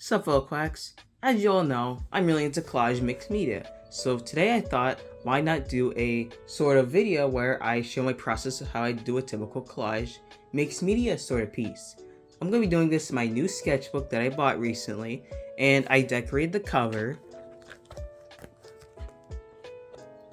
Sup fellow quacks, as you all know, I'm really into collage mixed media, so today I thought why not do a sort of video where I show my process of how I do a typical collage mixed media sort of piece. I'm going to be doing this in my new sketchbook that I bought recently, and I decorated the cover.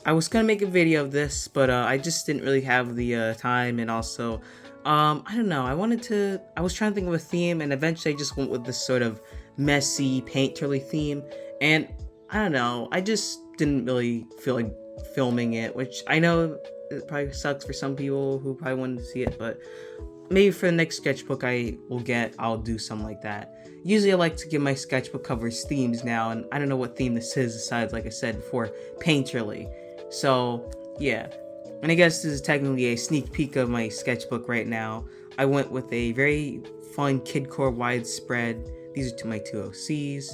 I was going to make a video of this, but I just didn't really have the time, and also I don't know, I was trying to think of a theme, and eventually I just went with this sort of messy, painterly theme, and I don't know, I just didn't really feel like filming it, which I know it probably sucks for some people who probably wanted to see it, but maybe for the next sketchbook I'll do something like that. Usually I like to give my sketchbook covers themes now, and I don't know what theme this is besides, like I said before, painterly. So, yeah. And I guess this is technically a sneak peek of my sketchbook right now. I went with a very fun kidcore widespread. These are my two OCs.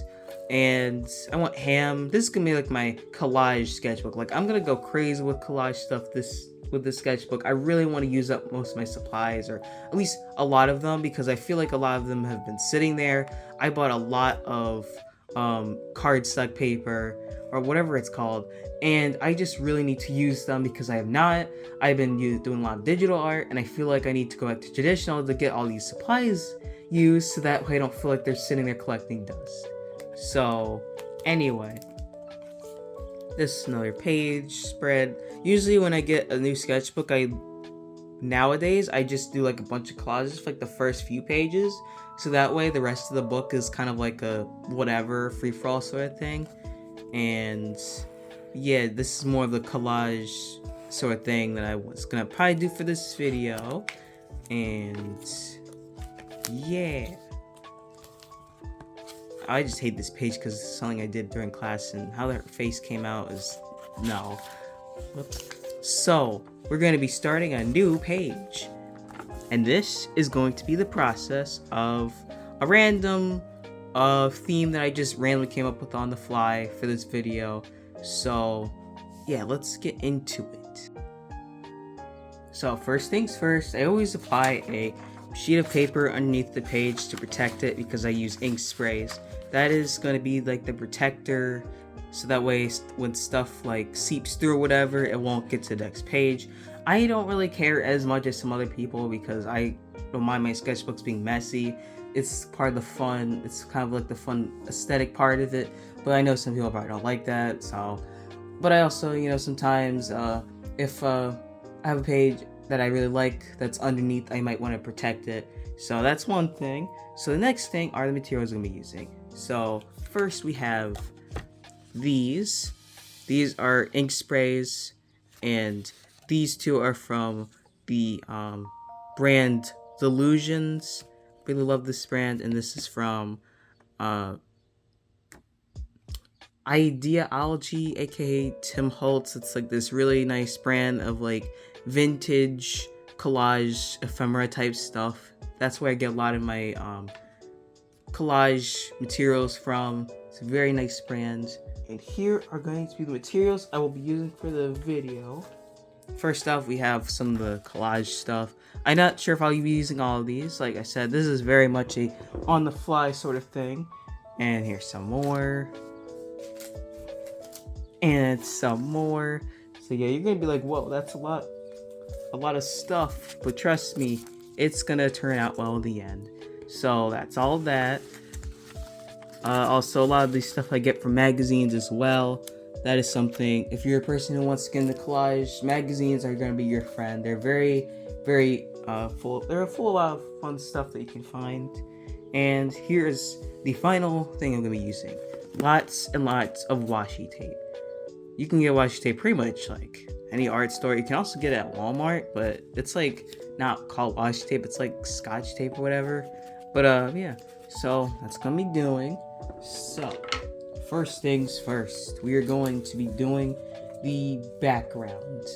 And I want ham. This is gonna be like my collage sketchbook. Like, I'm gonna go crazy with collage stuff with this sketchbook. I really want to use up most of my supplies, or at least a lot of them, because I feel like a lot of them have been sitting there. I bought a lot of cardstock paper, or whatever it's called, and I just really need to use them because I have not. I've been doing a lot of digital art, and I feel like I need to go back to traditional to get all these supplies used, so that way I don't feel like they're sitting there collecting dust. So, anyway, this is another page spread. Usually when I get a new sketchbook, nowadays I just do like a bunch of collages for like the first few pages, so that way the rest of the book is kind of like a whatever free-for-all sort of thing. And yeah, this is more of the collage sort of thing that I was gonna probably do for this video. And yeah, I just hate this page because it's something I did during class, and how her face came out is no. So we're going to be starting a new page, and this is going to be the process of a random theme that I just randomly came up with on the fly for this video. So yeah, let's get into it. So first things first, I always apply a sheet of paper underneath the page to protect it because I use ink sprays. That is going to be like the protector, so that way when stuff like seeps through or whatever, it won't get to the next page. I don't really care as much as some other people because I don't mind my sketchbooks being messy. It's part of the fun. It's kind of like the fun aesthetic part of it, but I know some people probably don't like that. So, but I also, sometimes if I have a page that I really like that's underneath, I might want to protect it. So that's one thing. So the next thing are the materials I'm going to be using. So first we have these. These are ink sprays, and these two are from the brand Delusions. Really love this brand, and this is from Ideology, aka Tim Holtz. It's like this really nice brand of like vintage collage ephemera type stuff. That's where I get a lot of my collage materials from. It's a very nice brand. And here are going to be the materials I will be using for the video. First off, we have some of the collage stuff. I'm not sure if I'll be using all of these. Like I said, this is very much a on-the-fly sort of thing. And here's some more. And some more. So yeah, you're gonna be like, whoa, that's a lot of stuff. But trust me, it's gonna turn out well in the end. So that's all that. Also, a lot of the stuff I get from magazines as well. That is something, if you're a person who wants to get into collage, magazines are going to be your friend. They're very, very full of a lot of fun stuff that you can find. And here's the final thing I'm going to be using. Lots and lots of washi tape. You can get washi tape pretty much like any art store. You can also get it at Walmart, but it's like not called washi tape. It's like Scotch tape or whatever. But yeah, so that's going to be doing. So, first things first, we are going to be doing the background.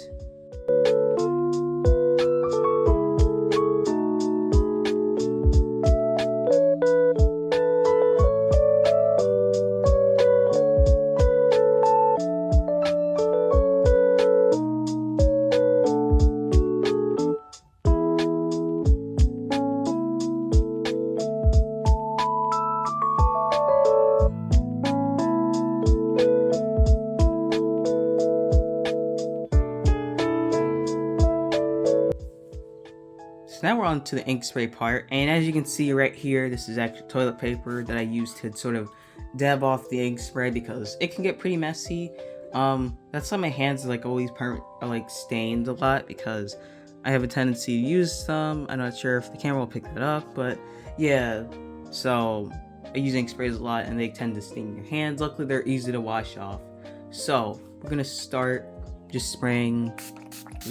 we're on to the ink spray part, and as you can see right here, this is actually toilet paper that I used to sort of dab off the ink spray because it can get pretty messy. That's why my hands are like always are like stained a lot because I have a tendency to use some. I'm not sure if the camera will pick that up, but yeah, so I use ink sprays a lot and they tend to stain your hands. Luckily they're easy to wash off. So we're gonna start just spraying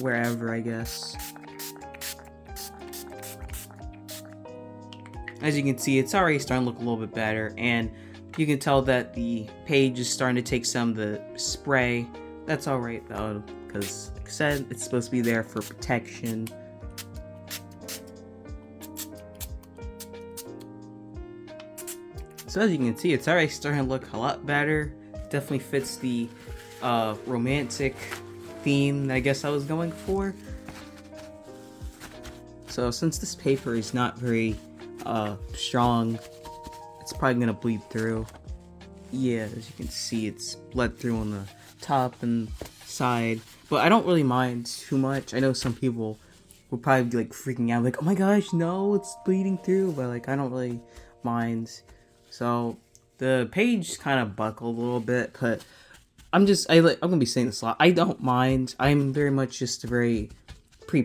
wherever, I guess. As you can see, it's already starting to look a little bit better, and you can tell that the page is starting to take some of the spray. That's alright though, because like I said, it's supposed to be there for protection. So as you can see, it's already starting to look a lot better. Definitely fits the romantic theme that I guess I was going for. So since this paper is not very strong, it's probably gonna bleed through. Yeah, as you can see, it's bled through on the top and side, but I don't really mind too much. I know some people will probably be like freaking out, like, oh my gosh, no, it's bleeding through, but like I don't really mind. So the page kind of buckled a little bit, but I'm gonna be saying this a lot. I don't mind. I'm very much just pretty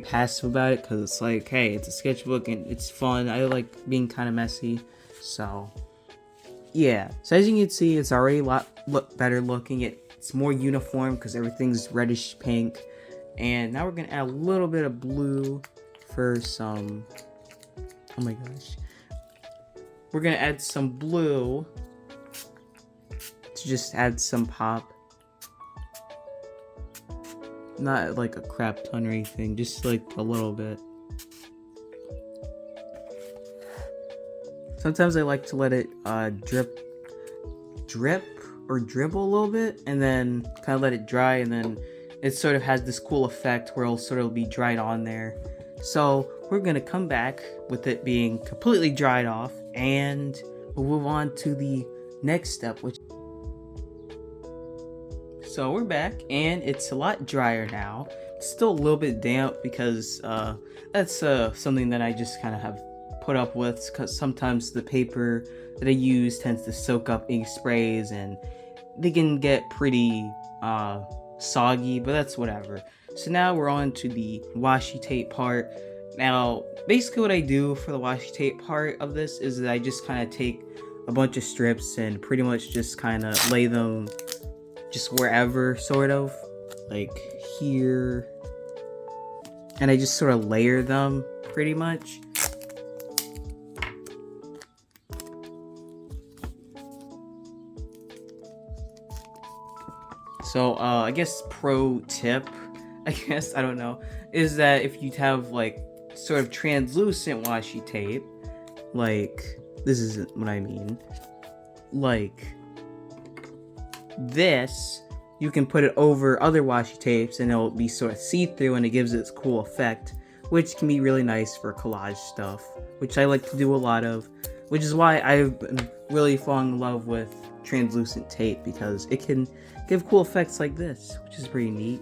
passive about it because it's like, hey, it's a sketchbook and it's fun. I like being kind of messy. So yeah, so as you can see, it's already a lot better looking. It's more uniform because everything's reddish pink. And now we're gonna add a little bit of blue for some, oh my gosh, we're gonna add some blue to just add some pop. Not like a crap ton or anything, just like a little bit. Sometimes I like to let it drip or dribble a little bit, and then kind of let it dry, and then it sort of has this cool effect where it'll sort of be dried on there. So we're gonna come back with it being completely dried off, and we'll move on to the next step, which. So we're back, and it's a lot drier now. It's still a little bit damp because that's something that I just kind of have put up with, because sometimes the paper that I use tends to soak up ink sprays and they can get pretty soggy, but that's whatever. So now we're on to the washi tape part. Now basically what I do for the washi tape part of this is that I just kind of take a bunch of strips and pretty much just kind of lay them just wherever, sort of like here, and I just sort of layer them pretty much. So I guess pro tip, I don't know, is that if you have like sort of translucent washi tape, like this isn't what I mean, like this, you can put it over other washi tapes and it'll be sort of see-through, and it gives it its cool effect, which can be really nice for collage stuff, which I like to do a lot of, which is why I've been really falling in love with translucent tape, because it can give cool effects like this, which is pretty neat.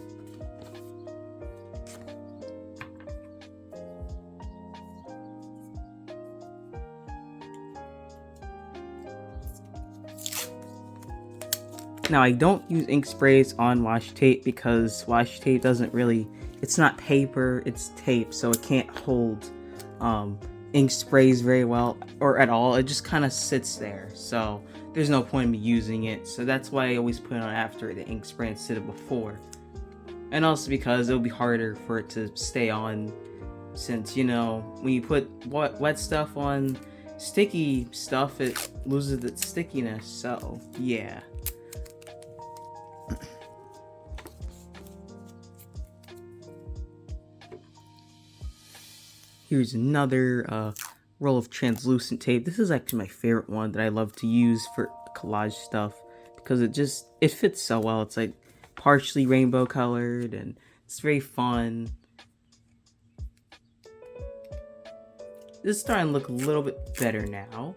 Now, I don't use ink sprays on washi tape because washi tape doesn't really, it's not paper, it's tape, so it can't hold ink sprays very well, or at all. It just kind of sits there, so there's no point in me using it. So that's why I always put it on after the ink spray instead of before. And also because it'll be harder for it to stay on, since, you know, when you put wet stuff on sticky stuff, it loses its stickiness, so yeah. Here's another roll of translucent tape. This is actually my favorite one that I love to use for collage stuff because it fits so well. It's like partially rainbow colored and it's very fun. This is starting to look a little bit better now.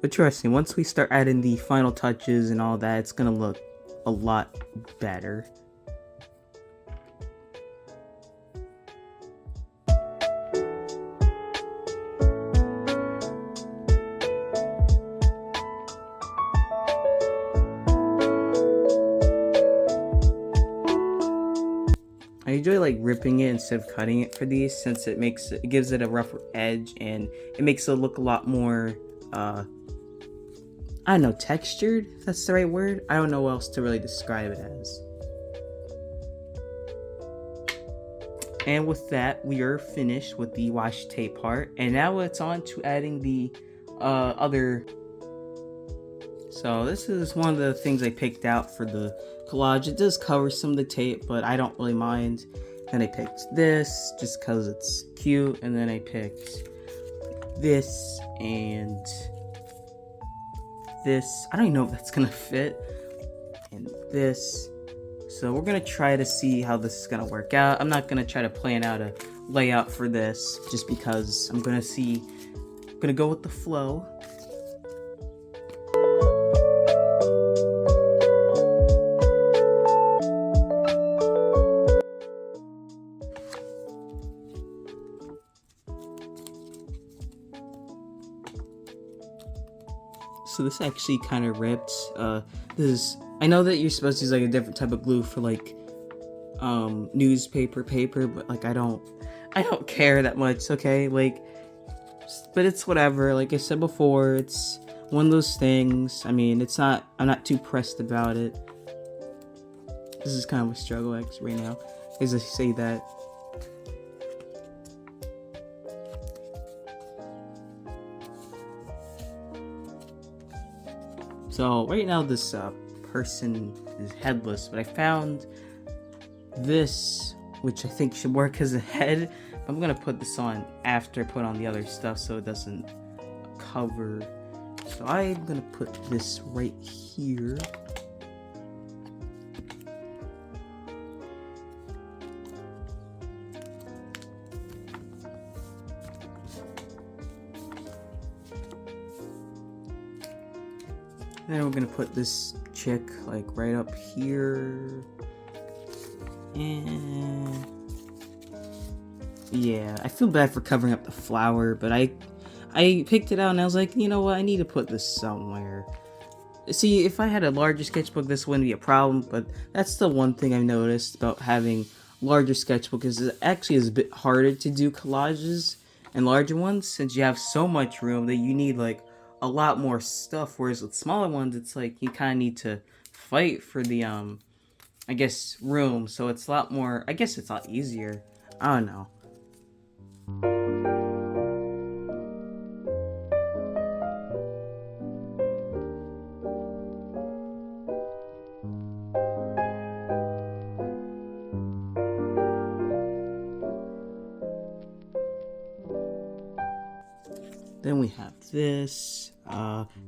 But trust me, once we start adding the final touches and all that, it's gonna look a lot better. enjoy like ripping it instead of cutting it for these, since it gives it a rougher edge and it makes it look a lot more I don't know, textured, if that's the right word. I don't know what else to really describe it as. And with that, we are finished with the washi tape part, and now it's on to adding the other. So this is one of the things I picked out for the collage. It does cover some of the tape, but I don't really mind. Then I picked this just because it's cute, and then I picked this and this. I don't even know if that's gonna fit, and this. So we're gonna try to see how this is gonna work out. I'm not gonna try to plan out a layout for this just because I'm gonna go with the flow. So this actually kind of ripped. I know that you're supposed to use like a different type of glue for like newspaper paper, but like I don't care that much, okay? Like, but it's whatever. Like I said before, it's one of those things. I mean, I'm not too pressed about it. This is kind of a struggle actually right now, as I say that. So right now this person is headless, but I found this, which I think should work as a head. I'm gonna put this on after I put on the other stuff so it doesn't cover. So I'm gonna put this right here. Then we're gonna put this chick like right up here, and yeah, I feel bad for covering up the flower, but I picked it out and I was like, you know what, I need to put this somewhere. See, if I had a larger sketchbook, this wouldn't be a problem, but that's the one thing I've noticed about having larger sketchbook is it actually is a bit harder to do collages and larger ones, since you have so much room that you need like a lot more stuff, whereas with smaller ones it's like you kind of need to fight for the I guess room, so it's a lot more, I guess it's a lot easier. I don't know. Then we have this.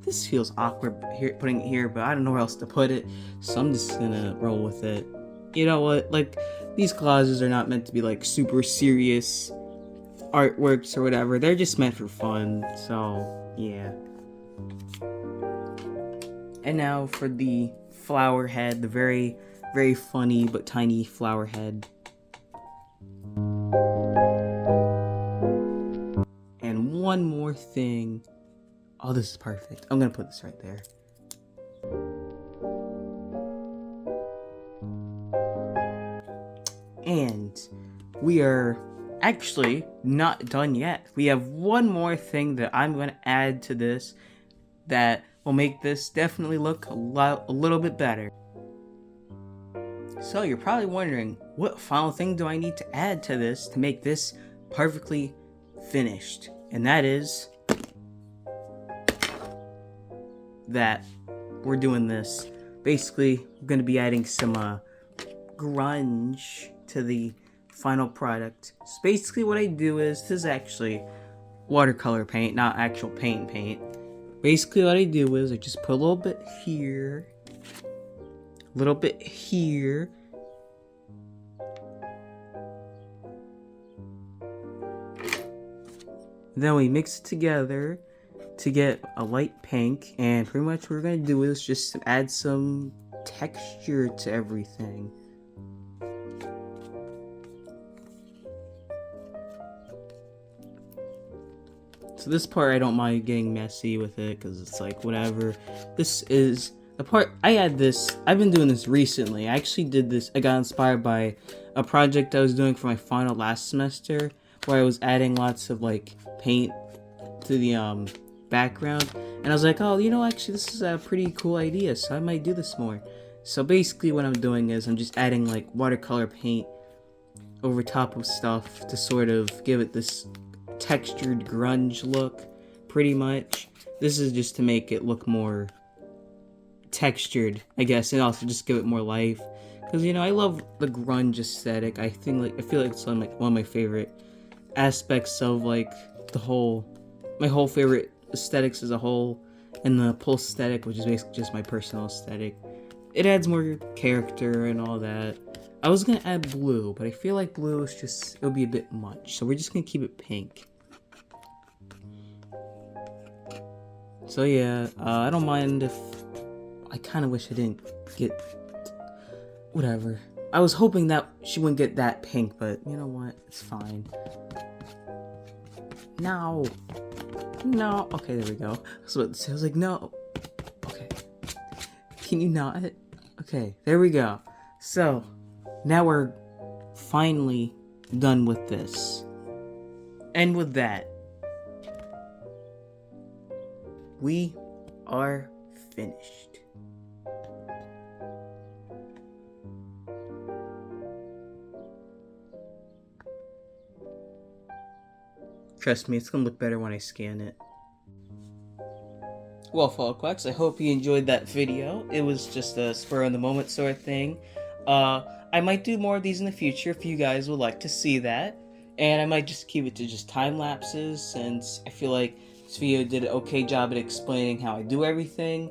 This feels awkward putting it here, but I don't know where else to put it, so I'm just gonna roll with it. You know what? Like, these collages are not meant to be like super serious artworks or whatever. They're just meant for fun. So yeah. And now for the flower head, the very, very funny but tiny flower head. And one more thing. Oh, this is perfect. I'm gonna put this right there. And we are actually not done yet. We have one more thing that I'm gonna add to this that will make this definitely look a little bit better. So you're probably wondering, what final thing do I need to add to this to make this perfectly finished? And that is that we're doing this. Basically, we're going to be adding some grunge to the final product. So basically what I do is, this is actually watercolor paint, not actual paint. Basically what I do is I just put a little bit here, a little bit here, then we mix it together to get a light pink, and pretty much what we're gonna do is just add some texture to everything. So this part I don't mind getting messy with it because it's like whatever. This is the part I had this. I've been doing this recently. I actually did this. I got inspired by a project I was doing for my final last semester, where I was adding lots of like paint to the background, and I was like, oh, you know, actually this is a pretty cool idea, so I might do this more. So basically what I'm doing is I'm just adding like watercolor paint over top of stuff to sort of give it this textured grunge look, pretty much. This is just to make it look more textured, I guess, and also just give it more life. Because, you know, I love the grunge aesthetic. I feel like it's one of my favorite aspects of like my whole favorite aesthetics as a whole, and the Pulse aesthetic, which is basically just my personal aesthetic. It adds more character and all that. I was gonna add blue, but I feel like blue is just, it'll be a bit much, so we're just gonna keep it pink. So yeah, I don't mind if, I kind of wish I didn't get, whatever. I was hoping that she wouldn't get that pink, but you know what, it's fine. No, okay, there we go. So I was like, no, okay, can you not? Okay, there we go. So, now we're finally done with this. And with that, we are finished. Trust me, it's gonna look better when I scan it. Well, Folkwax, I hope you enjoyed that video. It was just a spur-on-the-moment sort of thing. I might do more of these in the future if you guys would like to see that. And I might just keep it to just time lapses, since I feel like this video did an okay job at explaining how I do everything.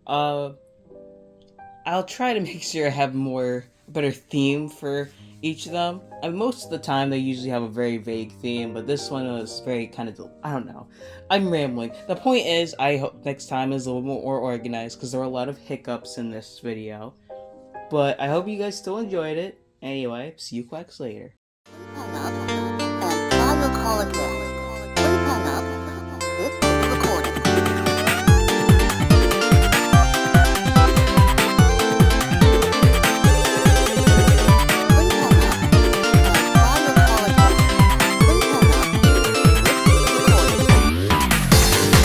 I'll try to make sure I have better theme for each of them. I mean, most of the time they usually have a very vague theme, but this one was very kind of, I don't know. I'm rambling. The point is, I hope next time is a little more organized, because there were a lot of hiccups in this video. But I hope you guys still enjoyed it. Anyway, see you quacks later. Collage.